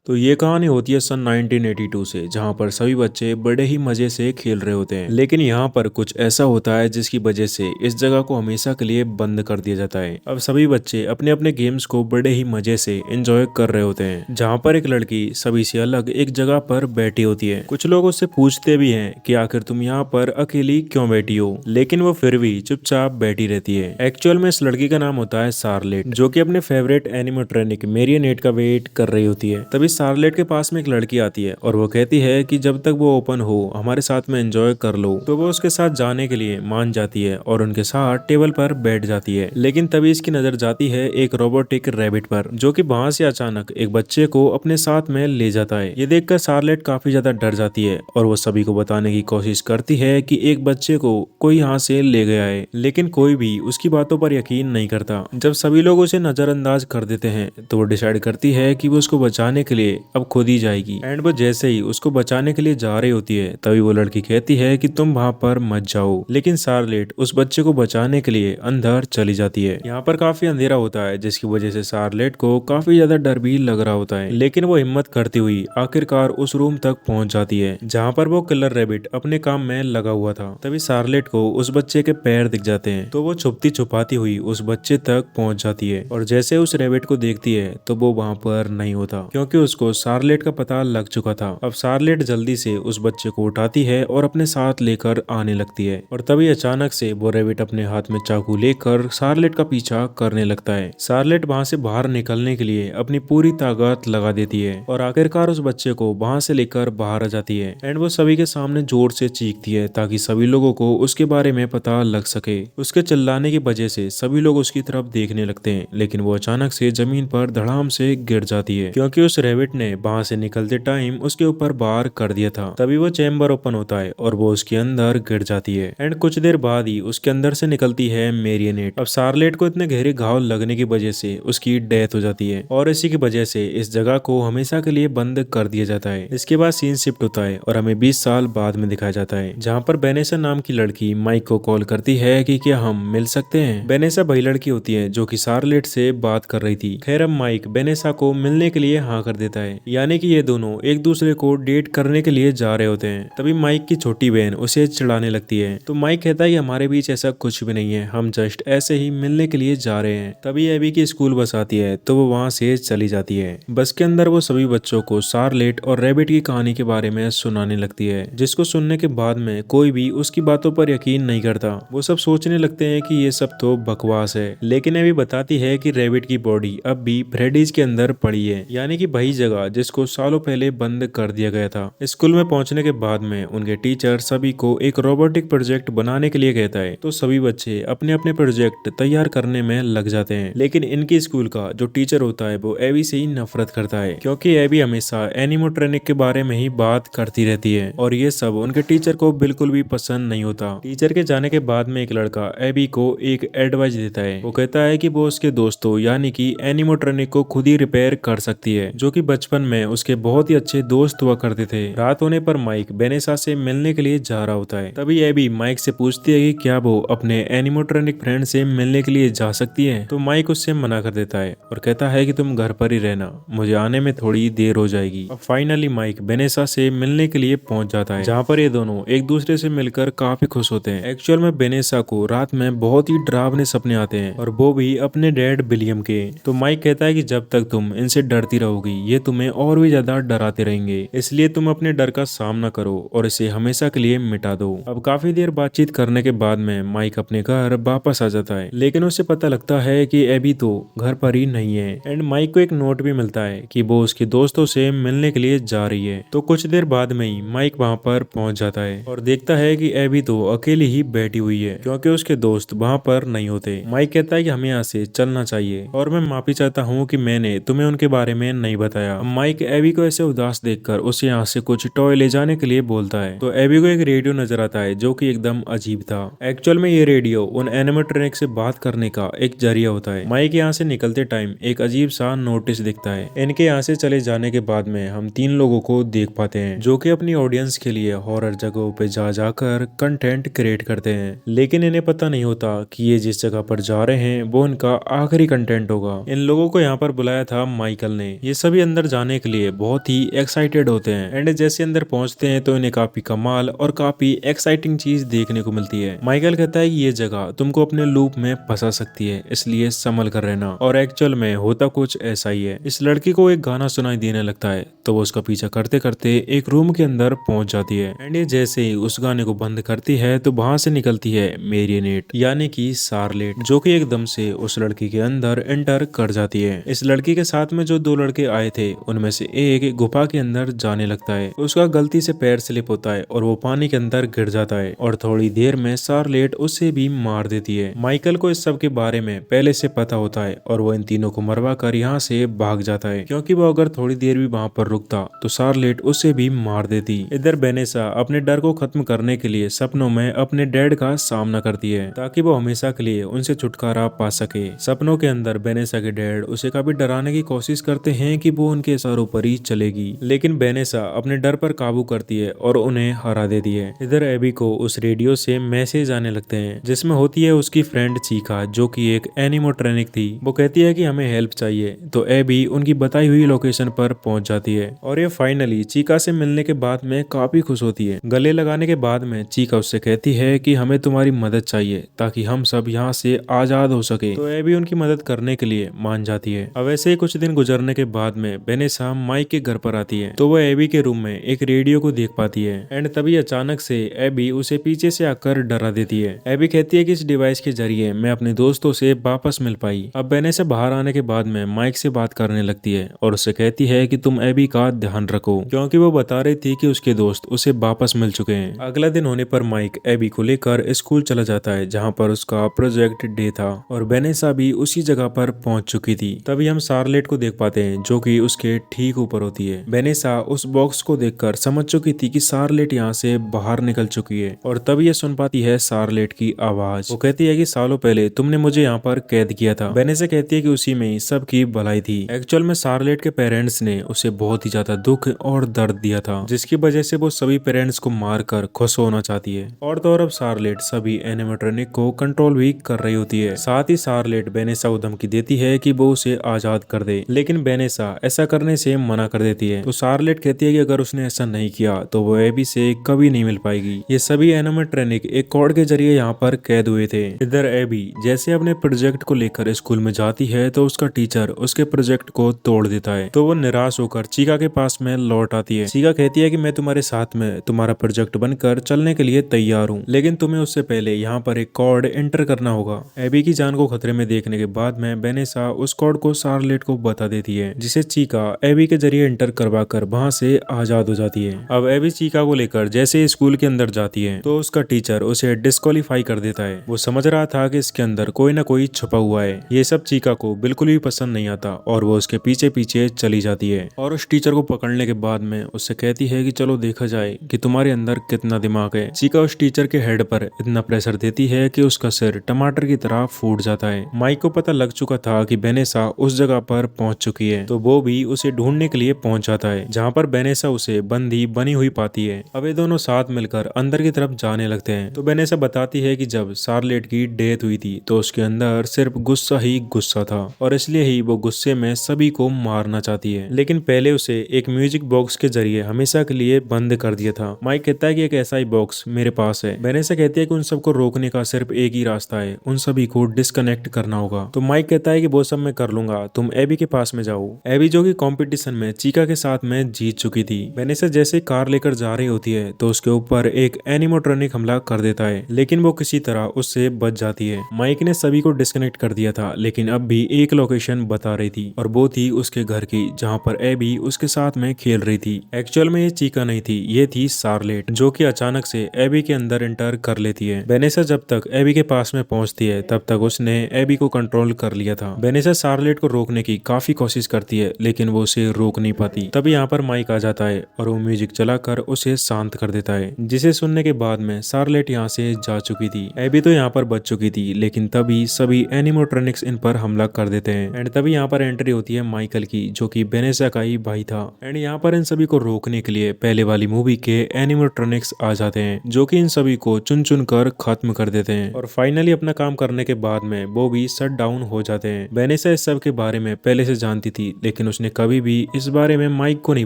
तो ये कहानी होती है सन 1982 से, जहाँ पर सभी बच्चे बड़े ही मजे से खेल रहे होते हैं। लेकिन यहाँ पर कुछ ऐसा होता है जिसकी वजह से इस जगह को हमेशा के लिए बंद कर दिया जाता है। अब सभी बच्चे अपने अपने गेम्स को बड़े ही मजे से एंजॉय कर रहे होते हैं, जहाँ पर एक लड़की सभी से अलग एक जगह पर बैठी होती है। कुछ लोग उससे पूछते भी हैं कि आखिर तुम यहाँ पर अकेली क्यों बैठी हो, लेकिन वो फिर भी चुपचाप बैठी रहती है। एक्चुअल में इस लड़की का नाम होता है शार्लेट, जो कि अपने फेवरेट एनिमेट्रॉनिक मेरियनेट का वेट कर रही होती है। तभी शार्लेट के पास में एक लड़की आती है और वो कहती है कि जब तक वो ओपन हो हमारे साथ में एंजॉय कर लो। तो वो उसके साथ जाने के लिए मान जाती है और उनके साथ टेबल पर बैठ जाती है। लेकिन तभी इसकी नजर जाती है एक रोबोटिक रैबिट पर, जो कि वहां से अचानक एक बच्चे को अपने साथ में ले जाता है। ये देखकर शार्लेट काफी ज्यादा डर जाती है और वो सभी को बताने की कोशिश करती है कि एक बच्चे को कोई यहाँ से ले गया है, लेकिन कोई भी उसकी बातों पर यकीन नहीं करता। जब सभी लोग उसे नजरअंदाज कर देते हैं तो वो डिसाइड करती है कि वो उसको बचाने के लिए अब खुद ही जाएगी। एंड वो जैसे ही उसको बचाने के लिए जा रही होती है तभी वो लड़की कहती है कि तुम वहां पर मत जाओ, लेकिन शार्लेट उस बच्चे को बचाने के लिए अंदर चली जाती है। यहाँ पर काफी अंधेरा होता है, जिसकी वजह से शार्लेट को काफी ज्यादा डर भी लग रहा होता है, लेकिन वो हिम्मत करती हुई आखिरकार उस रूम तक पहुंच जाती है जहाँ पर वो किलर रैबिट अपने काम में लगा हुआ था। तभी शार्लेट को उस बच्चे के पैर दिख जाते हैं, तो वो छुपती छुपाती हुई उस बच्चे तक पहुंच जाती है और जैसे उस रैबिट को देखती है तो वो वहां पर नहीं होता, क्योंकि उसको शार्लेट का पता लग चुका था। अब शार्लेट जल्दी से उस बच्चे को उठाती है और अपने साथ लेकर आने लगती है और तभी अचानक से वो रैबिट अपने हाथ में चाकू लेकर शार्लेट का पीछा करने लगता है। शार्लेट वहां से बाहर निकलने के लिए अपनी पूरी ताकत लगा देती है और आखिरकार उस बच्चे को वहां से लेकर बाहर आ जाती है। एंड वो सभी के सामने जोर से चीखती है ताकि सभी लोगों को उसके बारे में पता लग सके। उसके चिल्लाने की वजह से सभी लोग उसकी तरफ देखने लगते हैं, लेकिन वो अचानक से जमीन पर धड़ाम से गिर जाती है, क्योंकि उस रैबिट ने वहां से निकलते टाइम उसके ऊपर बार कर दिया था। तभी वो चैम्बर ओपन होता है और वो उसके अंदर गिर जाती है। एंड कुछ देर बाद ही उसके अंदर से निकलती है मेरियनेट। अब शार्लेट को इतने गहरे घाव लगने की वजह से उसकी डेथ हो जाती है और इसी की वजह से इस जगह को हमेशा के लिए बंद कर दिया जाता है। इसके बाद सीन शिफ्ट होता है और हमें 20 साल बाद में दिखाया जाता है, जहाँ पर बेनेसा नाम की लड़की माइक को कॉल करती है कि क्या हम मिल सकते हैं। बेनेसा वही लड़की होती है जो कि शार्लेट से बात कर रही थी। खैर अब माइक बेनेसा को मिलने के लिए हाँ कर देता है, यानी कि ये दोनों एक दूसरे को डेट करने के लिए जा रहे होते हैं। तभी माइक की छोटी बहन उसे चिढ़ाने लगती है, तो माइक कहता है कि हमारे बीच ऐसा कुछ भी नहीं है, हम जस्ट ऐसे ही मिलने के लिए जा रहे हैं। तभी एबी की स्कूल बस आती है तो वो वहाँ से चली जाती है। बस के अंदर वो सभी बच्चों को शार्लेट और रैबिट की कहानी के बारे में सुनाने लगती है, जिसको सुनने के बाद में कोई भी उसकी बातों पर यकीन नहीं करता। वो सब सोचने लगते हैं कि ये सब तो बकवास है, लेकिन एबी बताती है कि रैबिट की बॉडी अब भी फ्रेडीज के अंदर पड़ी है, यानी कि वही जगह जिसको सालों पहले बंद कर दिया गया था। स्कूल में पहुंचने के बाद में उनके टीचर सभी को एक रोबोटिक प्रोजेक्ट बनाने के लिए कहता है, तो सभी बच्चे अपने अपने प्रोजेक्ट तैयार करने में लग जाते हैं। लेकिन इनकी स्कूल का जो टीचर होता है वो एबी से ही नफरत करता है, क्योंकि एबी हमेशा एनिमोट्रॉनिक के बारे में ही बात करती रहती है और ये सब उनके टीचर को बिल्कुल भी पसंद नहीं होता। टीचर के जाने के बाद में एक लड़का एबी को एक एडवाइस देता है। वो कहता है कि वो उसके दोस्तों यानी कि एनिमोट्रॉनिक को खुद ही रिपेयर कर सकती है, जो कि बचपन में उसके बहुत ही अच्छे दोस्त हुआ करते थे। रात होने पर माइक बेनेसा से मिलने के लिए जा रहा होता है। तभी एबी माइक से पूछती है कि क्या वो अपने एनिमोट्रॉनिक फ्रेंड से मिलने के लिए जा सकती है, तो माइक उससे मना कर देता है और कहता है कि तुम घर पर ही रहना, मुझे आने में थोड़ी देर हो जाएगी। अब फाइनली माइक बेनेसा से मिलने के लिए पहुंच जाता है, जहाँ पर ये दोनों एक दूसरे से मिलकर काफी खुश होते हैं। एक्चुअल में बेनेसा को रात में बहुत ही डरावने सपने आते हैं और वो भी अपने डैड विलियम के। तो माइक कहता है कि जब तक तुम इनसे डरती रहोगी ये तुम्हें और भी ज्यादा डराते रहेंगे, इसलिए तुम अपने डर का सामना करो और इसे हमेशा के लिए मिटा दो। अब काफी देर बातचीत करने के बाद में माइक अपने घर वापस आ जाता है, लेकिन उसे पता लगता है कि एबी तो घर पर ही नहीं है। एंड माइक को एक नोट भी मिलता है कि वो उसके दोस्तों से मिलने के लिए जा रही है। तो कुछ देर बाद में ही माइक वहाँ पर पहुंच जाता है और देखता है कि एबी तो अकेली ही बैठी हुई है, क्योंकि उसके दोस्त वहाँ पर नहीं होते। माइक कहता है कि हमें यहाँ से चलना चाहिए और मैं माफी चाहता हूँ कि मैंने तुम्हें उनके बारे में नहीं बताया। माइक एबी को ऐसे उदास देखकर उसे यहाँ से कुछ टॉय ले जाने के लिए बोलता है, तो एबी को एक रेडियो नजर आता है जो कि एकदम अजीब था। एक्चुअल में ये रेडियो उन एनिमेट्रॉनिक से बात करने का एक जरिया होता है। माइक यहाँ से निकलते टाइम एक अजीब सा नोटिस दिखता है। इनके यहाँ से चले जाने के बाद में हम 3 लोगों को देख पाते हैं जो कि अपनी ऑडियंस के लिए हॉरर जगहों पे जा जाकर कंटेंट क्रिएट करते हैं, लेकिन इन्हें पता नहीं होता कि ये जिस जगह पर जा रहे हैं वो इनका आखिरी कंटेंट होगा। इन लोगों को यहाँ पर बुलाया था माइकल ने। ये सभी अंदर जाने के लिए बहुत ही एक्साइटेड होते हैं। एंड जैसे अंदर पहुंचते हैं तो इन्हें काफी कमाल और काफी एक्साइटिंग चीज देखने को मिलती है। माइकल कहता है कि ये जगह तुमको अपने लूप में फंसा सकती है, इसलिए संभल कर रहना। और एक्चुअल में होता कुछ ऐसा ही है। इस लड़की को एक गाना सुनाई देने लगता है तो वो उसका पीछा करते करते एक रूम के अंदर पहुंच जाती है। एंड ये जैसे ही उस गाने को बंद करती है तो वहां से निकलती है मेरियनेट यानी कि सारलेट, जो कि एकदम से उस लड़की के अंदर एंटर कर जाती है। इस लड़की के साथ में जो दो लड़के आए थे उनमें से एक गुफा के अंदर जाने लगता है। उसका गलती से पैर स्लिप होता है और वो पानी के अंदर गिर जाता है और थोड़ी देर में सारलेट उसे भी मार देती है। माइकल को इस सब के बारे में पहले से पता होता है और वो इन तीनों को मरवा कर यहाँ से भाग जाता है, क्योंकि वो अगर थोड़ी देर भी वहाँ पर रुकता तो सारलेट उसे भी मार देती। इधर वेनेसा अपने डर को खत्म करने के लिए सपनों में अपने डैड का सामना करती है ताकि वो हमेशा के लिए उनसे छुटकारा पा सके। सपनों के अंदर वेनेसा के डैड उसे काफी डराने की कोशिश करते हैं कि वो उनके इशारों पर ही चलेगी, लेकिन वेनेसा अपने डर पर काबू करती है और उन्हें हरा देती है। इधर एबी को उस रेडियो से मैसेज आने लगते हैं जिसमें होती है उसकी फ्रेंड चीका, जो कि एक एनिमोट्रॉनिक थी। वो कहती है कि हमें हेल्प चाहिए, तो एबी उनकी बताई हुई लोकेशन पर पहुंच जाती है और ये फाइनली चीका से मिलने के बाद में काफी खुश होती है। गले लगाने के बाद में चीका उससे कहती है कि हमें तुम्हारी मदद चाहिए ताकि हम सब यहाँ से आजाद हो सके, तो एबी उनकी मदद करने के लिए मान जाती है। अब ऐसे ही कुछ दिन गुजरने के बाद में वेनेसा माइक के घर पर आती है तो वो एबी के रूम में एक रेडियो को देख पाती है। एंड तभी अचानक से एबी उसे पीछे से आकर डरा देती है। एबी कहती है कि इस डिवाइस के जरिए मैं अपने दोस्तों से वापस मिल पाई। अब वेनेसा बाहर आने के बाद में माइक से बात करने लगती है और उससे कहती है कि तुम एबी का ध्यान रखो, क्योंकि वो बता रही थी कि उसके दोस्त उसे वापस मिल चुके हैं। अगला दिन होने पर माइक एबी को लेकर स्कूल चला जाता है जहाँ पर उसका प्रोजेक्ट डे था और वेनेसा भी उसी जगह पर पहुंच चुकी थी। तभी हम सारलेट को देख पाते हैं जो कि उसके ठीक ऊपर होती है। वेनेसा उस बॉक्स को देखकर समझ चुकी थी कि सारलेट यहाँ से बाहर निकल चुकी है और तब ये सुन पाती है सारलेट की आवाज। वो कहती है कि सालों पहले तुमने मुझे यहाँ पर कैद किया था। वेनेसा कहती है कि उसी में ही सबकी भलाई थी। एक्चुअल में सारलेट के पेरेंट्स ने उसे बहुत ही ज्यादा दुख और दर्द दिया था, जिसकी वजह से वो सभी पेरेंट्स को मारकर खुश होना चाहती है। और तो और अब सारलेट सभी एनिमेट्रॉनिक को कंट्रोल भी कर रही होती है। साथ ही सारलेट वेनेसा को धमकी देती है कि वो उसे आजाद कर दे, लेकिन वेनेसा ऐसा करने से मना कर देती है। तो सारलेट कहती है कि अगर उसने ऐसा नहीं किया तो वो एबी से कभी नहीं मिल पाएगी। ये सभी एनिमेट्रॉनिक एक कोड के जरिए यहाँ पर कैद हुए थे। इधर एबी जैसे अपने प्रोजेक्ट को लेकर स्कूल में जाती है तो उसका टीचर उसके प्रोजेक्ट को तोड़ देता है, तो वो निराश होकर चीका के पास में लौट आती है। चीका कहती है कि मैं तुम्हारे साथ में तुम्हारा प्रोजेक्ट बनकर चलने के लिए तैयार हूँ, लेकिन तुम्हें उससे पहले यहाँ पर एक कोड एंटर करना होगा। एबी की जान को खतरे में देखने के बाद में वेनेसा उस कोड को सारलेट को बता देती है, जिसे चीका एबी के जरिए एंटर करवा कर वहाँ से आजाद हो जाती है। अब एबी चीका को लेकर जैसे स्कूल के अंदर जाती है तो उसका टीचर उसे डिस्क्वालीफाई कर देता है। वो समझ रहा था कि इसके अंदर कोई ना कोई छुपा हुआ है। ये सब चीका को बिल्कुल भी पसंद नहीं आता और वो उसके पीछे पीछे चली जाती है और उस टीचर को पकड़ने के बाद में उससे कहती है कि चलो देखा जाए कि तुम्हारे अंदर कितना दिमाग है। चीका उस टीचर के हेड पर इतना प्रेशर देती है कि उसका सिर टमाटर की तरह फूट जाता है। माइक को पता लग चुका था कि वेनेसा उस जगह पर पहुंच चुकी है, तो वो भी उसे ढूंढने के लिए पहुंच जाता है, जहाँ पर वेनेसा उसे बंदी बनी हुई पाती है। अब ये दोनों साथ मिलकर अंदर की तरफ जाने लगते हैं। तो वेनेसा बताती है कि जब सारलेट की डेथ हुई थी तो उसके अंदर सिर्फ गुस्सा ही गुस्सा था और इसलिए ही वो गुस्से में सभी को मारना चाहती है, लेकिन पहले उसे एक म्यूजिक बॉक्स के जरिए हमेशा के लिए बंद कर दिया था। माइक कहता है कि एक ऐसा ही बॉक्स मेरे पास है। वेनेसा कहती है कि उन सबको रोकने का सिर्फ एक ही रास्ता है, उन सभी को डिस्कनेक्ट करना होगा। तो माइक कहता है कि वो सब मैं कर लूंगा, तुम एबी के पास में जाओ। एबी जो कि कंपटीशन में चीका के साथ में जीत चुकी थी। वेनेसा जैसे कार लेकर जा रही होती है तो उसके ऊपर एक एनिमोट्रॉनिक हमला कर देता है, लेकिन वो किसी तरह उससे बच जाती है। माइक ने सभी को डिस्कनेक्ट कर दिया था, लेकिन अब भी एक लोकेशन बता रही थी और वो थी उसके घर की, जहाँ पर एबी उसके साथ में खेल रही थी। एक्चुअल में ये चीका नहीं थी, ये थी सारलेट, जो कि अचानक से एबी के अंदर एंटर कर लेती है। वेनेसा जब तक एबी के पास में पहुंचती है तब तक उसने एबी को कंट्रोल कर लिया था। वेनेसा सारलेट को रोकने की काफी कोशिश करती है, लेकिन वो उसे रोक नहीं पाती। तभी यहाँ पर माइक आ जाता है और वो म्यूजिक चलाकर उसे शांत कर देता है, जिसे सुनने के बाद में सारलेट यहाँ से जा चुकी थी। एबी तो यहाँ पर बच चुकी थी, लेकिन तभी सभी एनिमोट्रॉनिक्स इन पर हमला कर देते हैं। एंड तभी यहाँ पर एंट्री होती है माइकल की, जो कि वेनेसा का ही भाई था। एंड यहाँ पर इन सभी को रोकने के लिए पहले वाली मूवी के एनिमोट्रॉनिक्स आ जाते हैं, जो कि इन सभी को चुन चुन कर खत्म कर देते हैं और फाइनली अपना काम करने के बाद में वो भी शट डाउन हो जाते हैं। वेनेसा इस सब के बारे में पहले से जानती थी, लेकिन उसने उसने कभी भी इस बारे में माइक को नहीं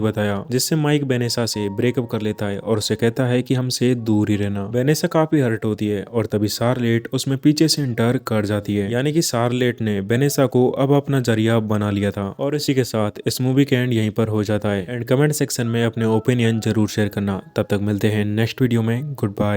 बताया, जिससे माइक वेनेसा से ब्रेकअप कर लेता है और उसे कहता है कि हमसे दूर ही रहना। वेनेसा काफी हर्ट होती है और तभी शार्लेट उसमें पीछे से इंटर कर जाती है, यानी कि शार्लेट ने वेनेसा को अब अपना जरिया बना लिया था। और इसी के साथ इस मूवी के एंड यहीं पर हो जाता है। एंड कमेंट सेक्शन में अपने ओपिनियन जरूर शेयर करना। तब तक मिलते हैं नेक्स्ट वीडियो में। Good bye.